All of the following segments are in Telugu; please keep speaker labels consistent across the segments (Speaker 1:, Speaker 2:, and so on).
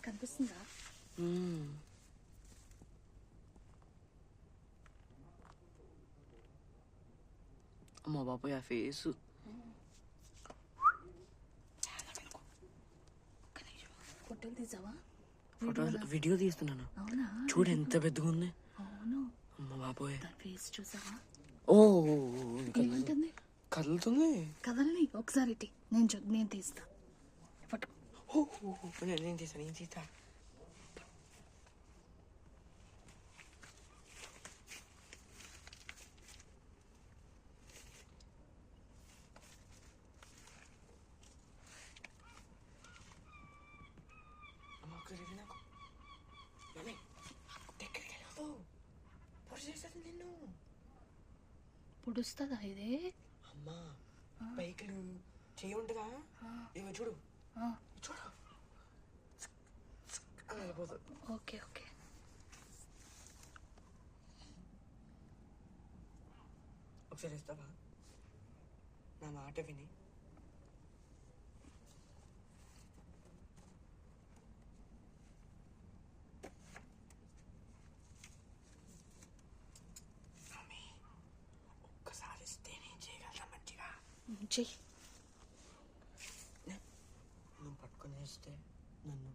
Speaker 1: కనిపిస్తుందా?
Speaker 2: అమ్మ బాబాయ్ ఆ ఫేసు.
Speaker 1: ఫోటోలు తీసావా?
Speaker 2: వీడియో తీస్తున్నాను.
Speaker 1: అవునా?
Speaker 2: చూడు ఎంత పెద్దగా ఉంది.
Speaker 1: అవును.
Speaker 2: అమ్మ బాబాయ్
Speaker 1: ఫేస్ చూసావా?
Speaker 2: ఓ
Speaker 1: ఏమంటుంది?
Speaker 2: కదులుతుంది.
Speaker 1: కదలని ఒకసారి నేను తీస్తా.
Speaker 2: నేను తీస్తా.
Speaker 1: పొడుస్తుందా ఇది?
Speaker 2: అమ్మా పైకి చెయ్యి ఉంటుందా? ఇవి చూడు చూడు.
Speaker 1: Okay okay.
Speaker 2: ఒకసారి ఇస్తావా? నా మాట విని. ఒక్కసారి ఇస్తే నేను చేయగలరా మంచిగా?
Speaker 1: చెయ్యి.
Speaker 2: నువ్వు పట్టుకొని ఇస్తే నన్ను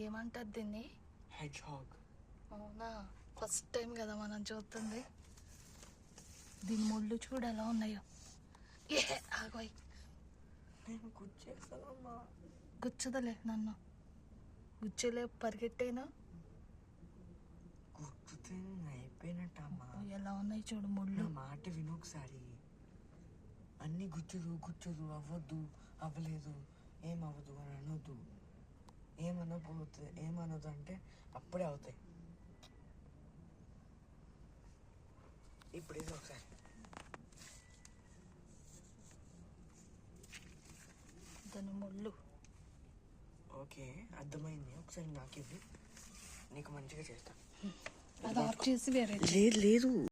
Speaker 1: ఏమంటారు దీన్ని?
Speaker 2: హెడ్జ్హాగ్.
Speaker 1: అవునా? ఫస్ట్ టైం కదా మనం చూస్తుంది. దీని ముళ్ళు చూడు ఎలా ఉన్నాయో. ఆగోయ్,
Speaker 2: నేను గుచ్చేస్తానమ్మా.
Speaker 1: గుచ్చదలే నన్ను. గుచ్చలే పరిగెట్టేనా?
Speaker 2: గుర్తుతే అయిపోయినట్టమ్మా.
Speaker 1: ఎలా ఉన్నాయి చూడు ముళ్ళు.
Speaker 2: మాట విను ఒకసారి. అన్ని గుచ్చదు అవ్వద్దు, అవ్వలేదు, ఏమవ్వదు అని అనొద్దు. ఏమనొద్దు అంటే అప్పుడే అవుతాయి. ఇప్పుడు ఇది ఒకసారి.
Speaker 1: దాని ముళ్ళు.
Speaker 2: ఓకే అర్థమైంది. ఒకసారి నాకు ఇవ్వు, నీకు మంచిగా చేస్తా.
Speaker 1: అది ఆఫ్ చేసి వేరే.
Speaker 2: లేదు